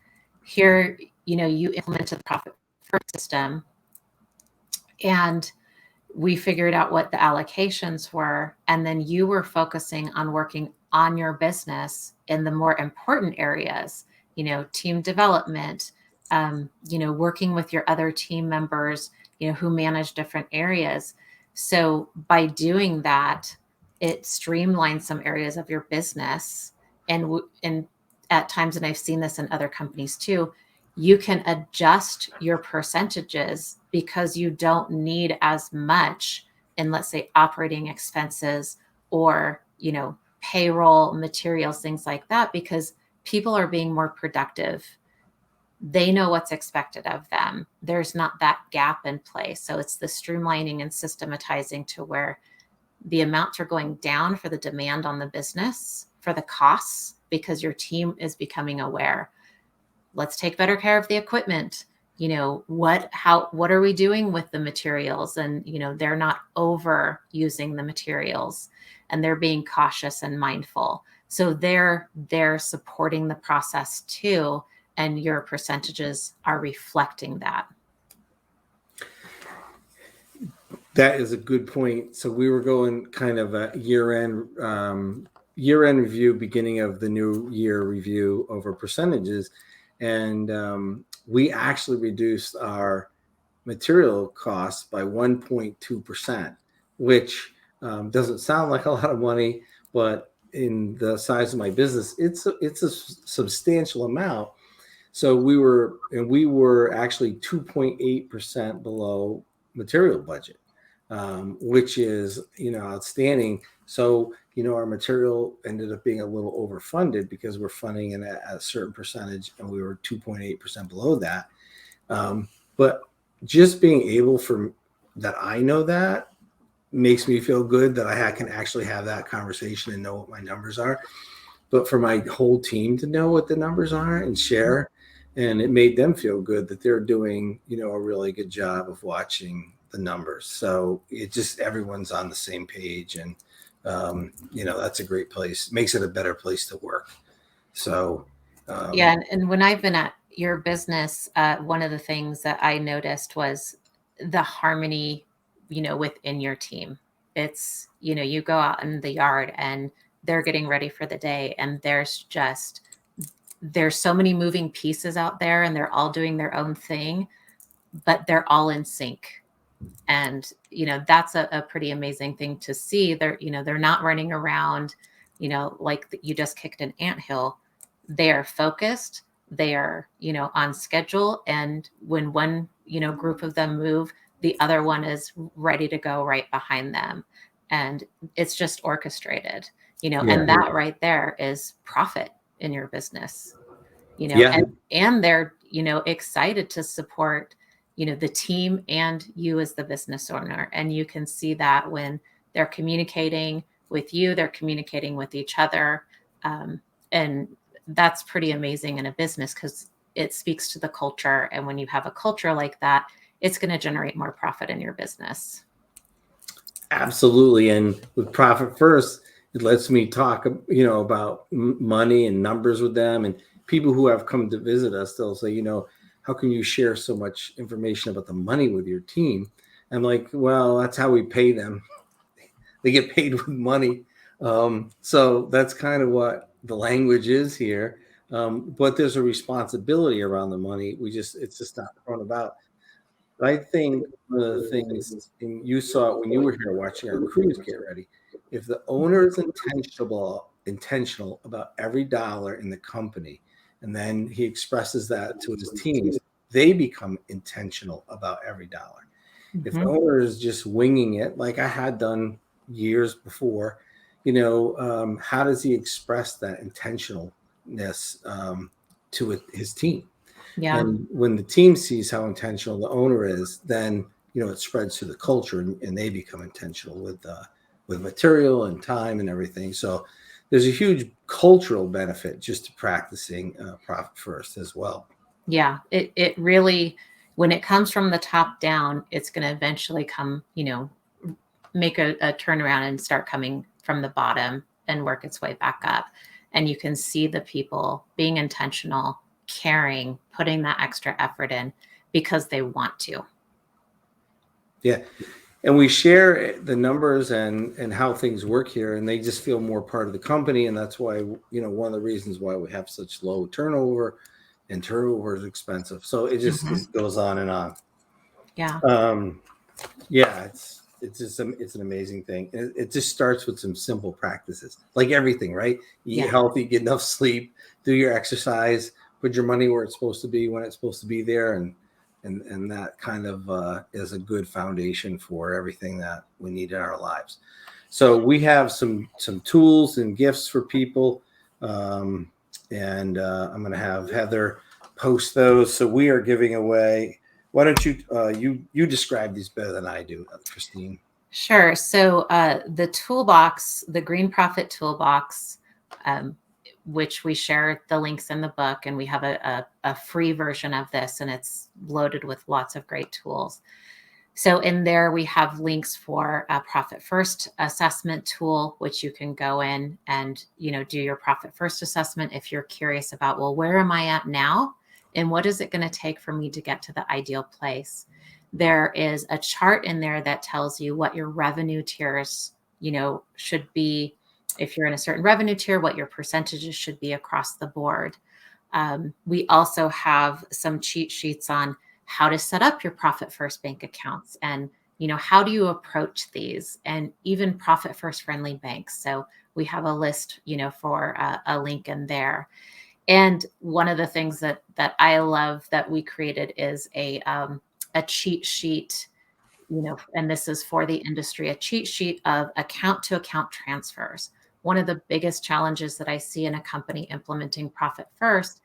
here, you implemented the Profit First system, and we figured out what the allocations were, and then you were focusing on working on your business in the more important areas, team development, working with your other team members, who manage different areas. So by doing that, it streamlines some areas of your business. And at times, and I've seen this in other companies too, you can adjust your percentages because you don't need as much in, let's say, operating expenses or, payroll, materials, things like that, because people are being more productive. They know what's expected of them. There's not that gap in place. So it's the streamlining and systematizing to where the amounts are going down for the demand on the business, for the costs, because your team is becoming aware. Let's take better care of the equipment. What are we doing with the materials? And, they're not overusing the materials, and they're being cautious and mindful. So they're supporting the process too. And your percentages are reflecting that. That is a good point. So we were going kind of a year-end review, beginning of the new year review over percentages. And we actually reduced our material costs by 1.2%, which Doesn't sound like a lot of money, but in the size of my business, it's a substantial amount. So we were actually 2.8% below material budget, which is, outstanding. So, our material ended up being a little overfunded because we're funding it at a certain percentage, and we were 2.8% below that. But just being able for that, I know that makes me feel good that I can actually have that conversation and know what my numbers are. But for my whole team to know what the numbers are and share, and it made them feel good that they're doing, a really good job of watching the numbers. So it just, everyone's on the same page, and that's a great place. Makes it a better place to work. So Yeah, and when I've been at your business, one of the things that I noticed was the harmony, within your team. It's, you go out in the yard and they're getting ready for the day, and there's so many moving pieces out there, and they're all doing their own thing, but they're all in sync. And, that's a pretty amazing thing to see. They're not running around, like you just kicked an anthill. They are focused. They are, on schedule. And when one, group of them move, the other one is ready to go right behind them. And it's just orchestrated, and that right there is profit in your business, yeah, and they're, excited to support, the team and you as the business owner. And you can see that when they're communicating with you, they're communicating with each other. And that's pretty amazing in a business, because it speaks to the culture. And when you have a culture like that, it's going to generate more profit in your business. absolutely. And with Profit First, it lets me talk, about money and numbers with them. And people who have come to visit us, they'll say, how can you share so much information about the money with your team? I'm like, well, that's how we pay them. They get paid with money. So that's kind of what the language is here. But there's a responsibility around the money. It's just not thrown about. I think one of the things, and you saw it when you were here watching our crews get ready, if the owner is intentional about every dollar in the company, and then he expresses that to his teams, they become intentional about every dollar. If the owner is just winging it, like I had done years before, how does he express that intentionalness to his team? Yeah. And when the team sees how intentional the owner is, then it spreads through the culture, and they become intentional with material and time and everything. So there's a huge cultural benefit just to practicing Profit First as well. Yeah. It really, when it comes from the top down, it's going to eventually come, make a turnaround and start coming from the bottom and work its way back up. And you can see the people being intentional, caring, putting that extra effort in because they want to. Yeah. And we share the numbers and how things work here, and they just feel more part of the company. And that's why, one of the reasons why we have such low turnover, and turnover is expensive. So it just it goes on and on. Yeah. Yeah, it's an amazing thing. It just starts with some simple practices, like everything, right? Eat healthy, get enough sleep, do your exercise, put your money where it's supposed to be when it's supposed to be there, and that kind of is a good foundation for everything that we need in our lives. So we have some tools and gifts for people, and I'm going to have Heather post those. So we are giving away. Why don't you describe these better than I do, Christine? Sure. So the toolbox, the Green Profit Toolbox, which we share the links in the book, and we have a free version of this, and it's loaded with lots of great tools. So in there, we have links for a Profit First assessment tool, which you can go in and, do your Profit First assessment if you're curious about, well, where am I at now? And what is it going to take for me to get to the ideal place? There is a chart in there that tells you what your revenue tiers, should be. If you're in a certain revenue tier, what your percentages should be across the board. We also have some cheat sheets on how to set up your Profit First bank accounts and how do you approach these? And even profit first friendly banks. So we have a list, for a link in there. And one of the things that I love that we created is a cheat sheet, and this is for the industry, a cheat sheet of account to account transfers. One of the biggest challenges that I see in a company implementing profit first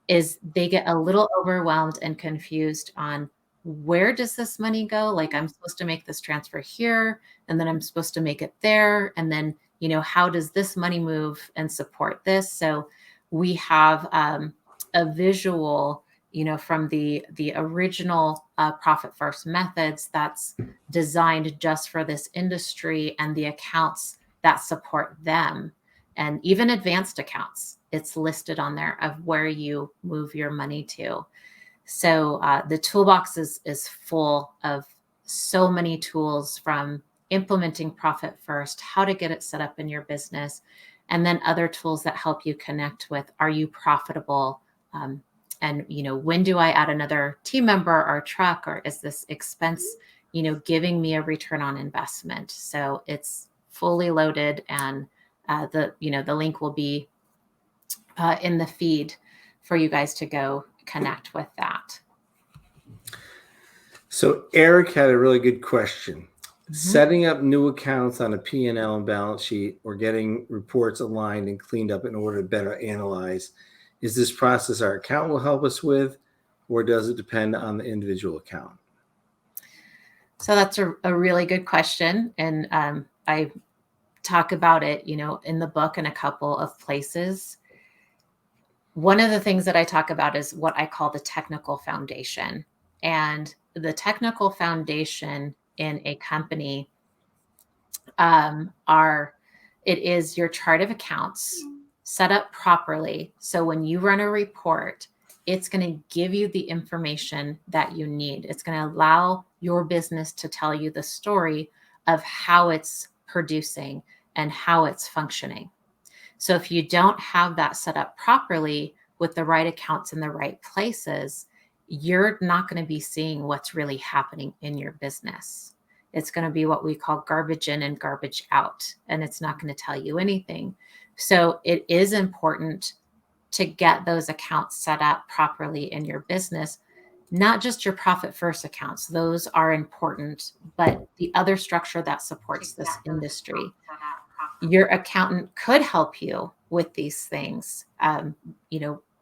is they get a little overwhelmed and confused on, where does this money go? Like, I'm supposed to make this transfer here, and then I'm supposed to make it there. And then, how does this money move and support this? So we have a visual, from the original profit first methods that's designed just for this industry and the accounts that support them, and even advanced accounts. It's listed on there of where you move your money to. So the toolbox is full of so many tools, from implementing profit first, how to get it set up in your business, and then other tools that help you connect with, are you profitable? And, when do I add another team member or truck, or is this expense, giving me a return on investment? So it's fully loaded, and the link will be in the feed for you guys to go connect with that. So Eric had a really good question. Mhm. Setting up new accounts on a P&L and balance sheet, or getting reports aligned and cleaned up in order to better analyze. Is this process our account will help us with, or does it depend on the individual account? So that's a really good question. And I talk about it, in the book in a couple of places. One of the things that I talk about is what I call the technical foundation. And the technical foundation in a company it is your chart of accounts set up properly. So when you run a report, it's going to give you the information that you need. It's going to allow your business to tell you the story of how it's producing and how it's functioning. So if you don't have that set up properly with the right accounts in the right places, you're not going to be seeing what's really happening in your business. It's going to be what we call garbage in and garbage out, and it's not going to tell you anything. So it is important to get those accounts set up properly in your business, not just your profit first accounts. Those are important, but the other structure that supports this industry. Your accountant could help you with these things.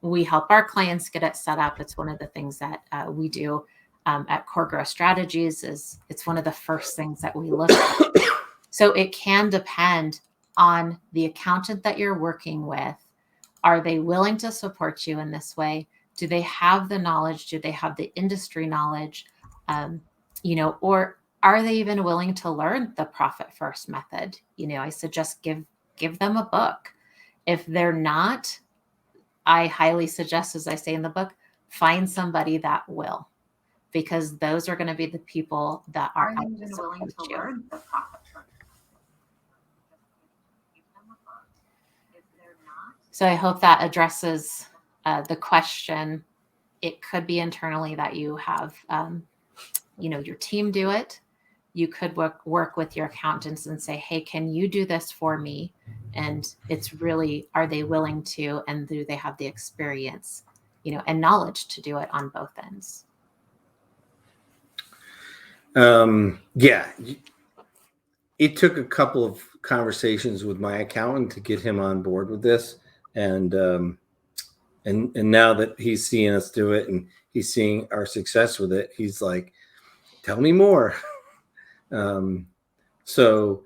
We help our clients get it set up. It's one of the things that we do at Core Growth Strategies. It's one of the first things that we look at. So it can depend on the accountant that you're working with. Are they willing to support you in this way? Do they have the knowledge? Do they have the industry knowledge? Or are they even willing to learn the profit first method? I suggest give them a book. If they're not, I highly suggest, as I say in the book, find somebody that will, because those are going to be the people that are even willing to learn the profit first. So I hope that addresses the question. It could be internally that you have, your team do it. You could work with your accountants and say, hey, can you do this for me? And it's really, are they willing to, and do they have the experience, and knowledge to do it on both ends? Yeah. It took a couple of conversations with my accountant to get him on board with this. And now that he's seeing us do it and he's seeing our success with it, he's like, tell me more. So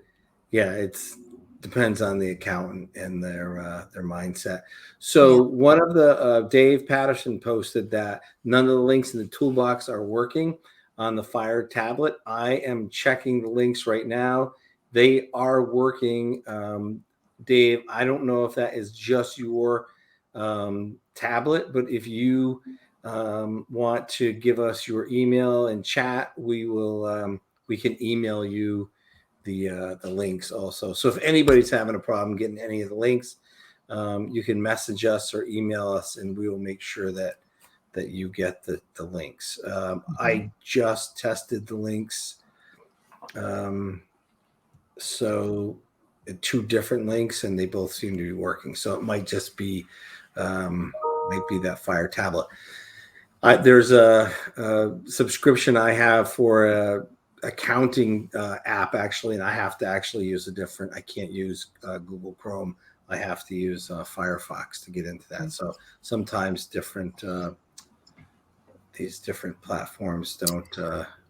yeah, it's depends on the accountant and their mindset. So one of the Dave Patterson posted that none of the links in the toolbox are working on the Fire tablet. I am checking the links right now. They are working. Dave, I don't know if that is just your tablet, but if you want to give us your email and chat, we will. We can email you the links also. So if anybody's having a problem getting any of the links, you can message us or email us, and we will make sure that you get the links. I just tested the links So 2 different links, and they both seem to be working. So it might just be that Fire tablet. There's a subscription I have for a accounting app actually, and I have to actually use I can't use Google Chrome. I have to use Firefox to get into that. So sometimes these different platforms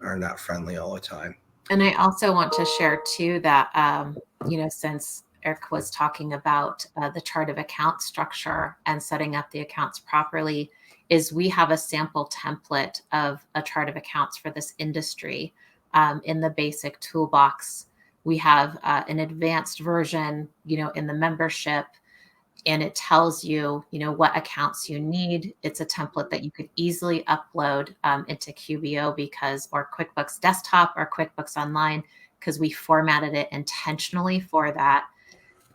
are not friendly all the time. And I also want to share too that, since Eric was talking about the chart of account structure and setting up the accounts properly, is we have a sample template of a chart of accounts for this industry in the basic toolbox. We have an advanced version, in the membership, and it tells you, what accounts you need. It's a template that you could easily upload into QBO or QuickBooks Desktop or QuickBooks Online, because we formatted it intentionally for that.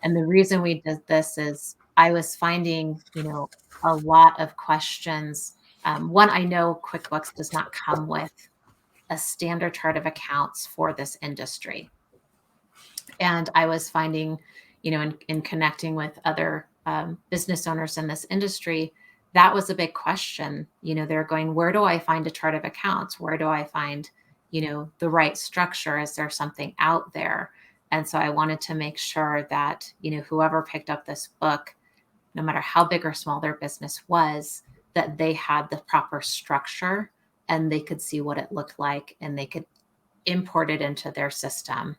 And the reason we did this is I was finding, a lot of questions. One, I know QuickBooks does not come with a standard chart of accounts for this industry. And I was finding, in connecting with other business owners in this industry, that was a big question. They're going, where do I find a chart of accounts? Where do I find, the right structure? Is there something out there? And so I wanted to make sure that, whoever picked up this book, no matter how big or small their business was, that they had the proper structure and they could see what it looked like and they could import it into their system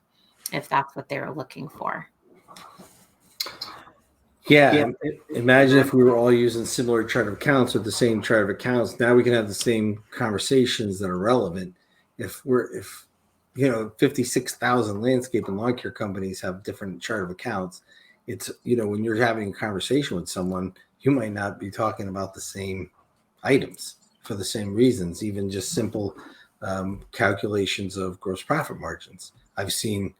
if that's what they were looking for. Yeah. Imagine if we were all using similar chart of accounts or the same chart of accounts. Now we can have the same conversations that are relevant. If 56,000 landscape and lawn care companies have different chart of accounts, it's, when you're having a conversation with someone, you might not be talking about the same items for the same reasons, even just simple calculations of gross profit margins. I've seen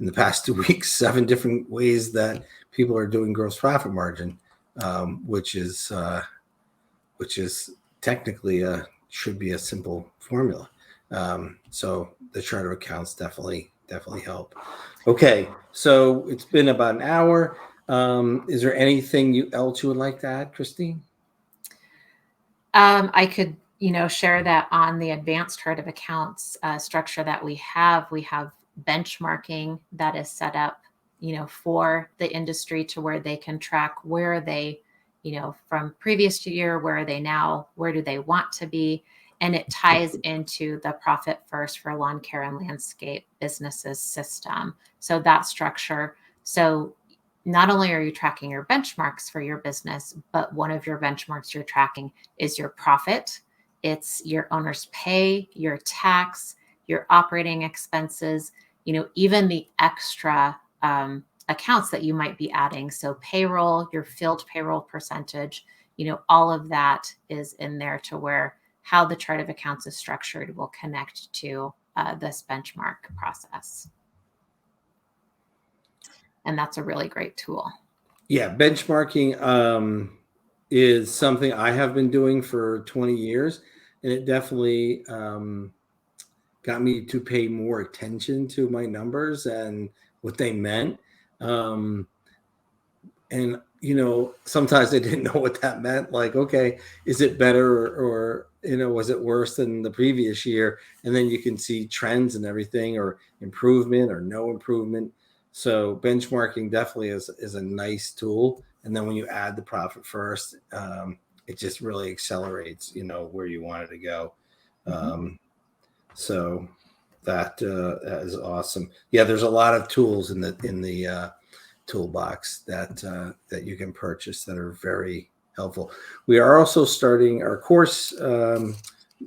in the past 2 weeks 7 different ways that people are doing gross profit margin, which is technically should be a simple formula. So the chart of accounts definitely help. Okay, so it's been about an hour. Is there anything else you would like to add, Christine? I could, share that on the advanced chart of accounts structure that we have benchmarking that is set up, for the industry to where they can track where they, from previous year, where are they now, where do they want to be? And it ties into the Profit First for lawn care and landscape businesses system. So that structure. So not only are you tracking your benchmarks for your business, but one of your benchmarks you're tracking is your profit. It's your owner's pay, your tax, your operating expenses, even the extra accounts that you might be adding. So payroll, your field payroll percentage, all of that is in there to where how the chart of accounts is structured will connect to this benchmark process. And that's a really great tool. Yeah, benchmarking is something I have been doing for 20 years, and it definitely got me to pay more attention to my numbers and what they meant. And sometimes I didn't know what that meant. Like, okay, is it better or was it worse than the previous year? And then you can see trends and everything, or improvement or no improvement. So benchmarking definitely is a nice tool. And then when you add the profit first, it just really accelerates, where you want it to go. So that is awesome. Yeah, there's a lot of tools in the toolbox that you can purchase that are very helpful. We are also starting our course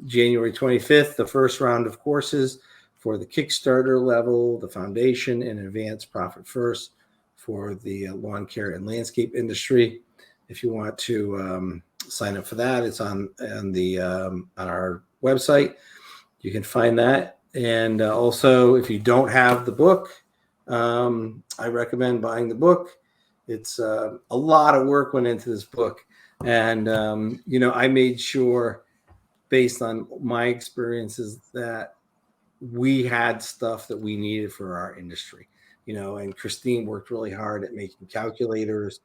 January 25th, the first round of courses for the Kickstarter level, the foundation, and advanced profit first for the lawn care and landscape industry. If you want to sign up for that, it's on our website. You can find that. And also, if you don't have the book, I recommend buying the book. It's a lot of work went into this book. And, I made sure, based on my experiences, that we had stuff that we needed for our industry, and Christeen worked really hard at making calculators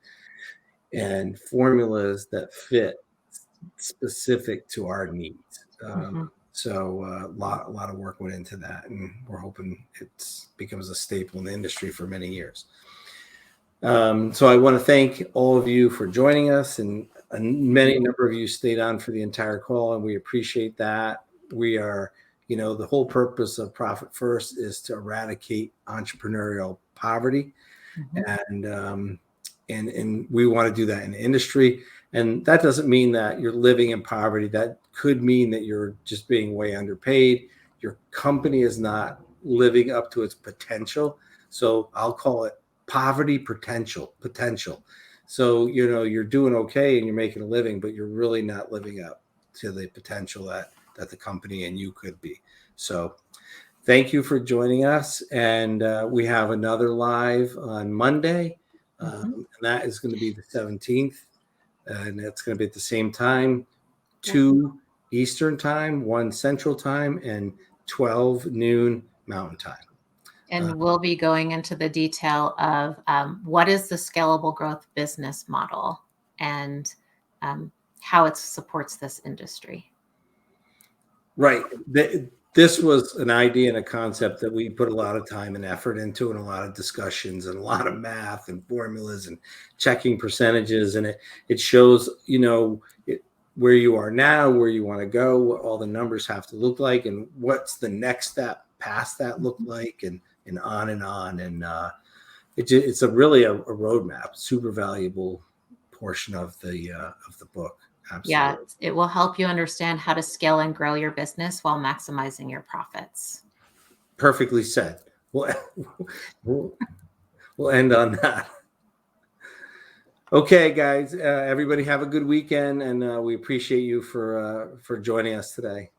and formulas that fit specific to our needs. So a lot of work went into that, and we're hoping it becomes a staple in the industry for many years. So I want to thank all of you for joining us, and many number of you stayed on for the entire call, and we appreciate that. We are, the whole purpose of Profit First is to eradicate entrepreneurial poverty, and we want to do that in the industry. And that doesn't mean that you're living in poverty. That could mean that you're just being way underpaid. Your company is not living up to its potential. So I'll call it poverty potential. So, you're doing okay and you're making a living, but you're really not living up to the potential that the company and you could be. So thank you for joining us. And we have another live on Monday. And that is going to be the 17th. And it's going to be at the same time, 2 Eastern time, 1 Central time, and 12 noon Mountain time. And we'll be going into the detail of what is the scalable growth business model and how it supports this industry. Right. This was an idea and a concept that we put a lot of time and effort into, and a lot of discussions and a lot of math and formulas and checking percentages. And it shows, where you are now, where you want to go, what all the numbers have to look like, and what's the next step past that look like, and on and on. And it's really a roadmap, super valuable portion of the book. Absolutely. Yeah, it will help you understand how to scale and grow your business while maximizing your profits. Perfectly said. We'll end on that. Okay, guys, everybody have a good weekend, and we appreciate you for joining us today.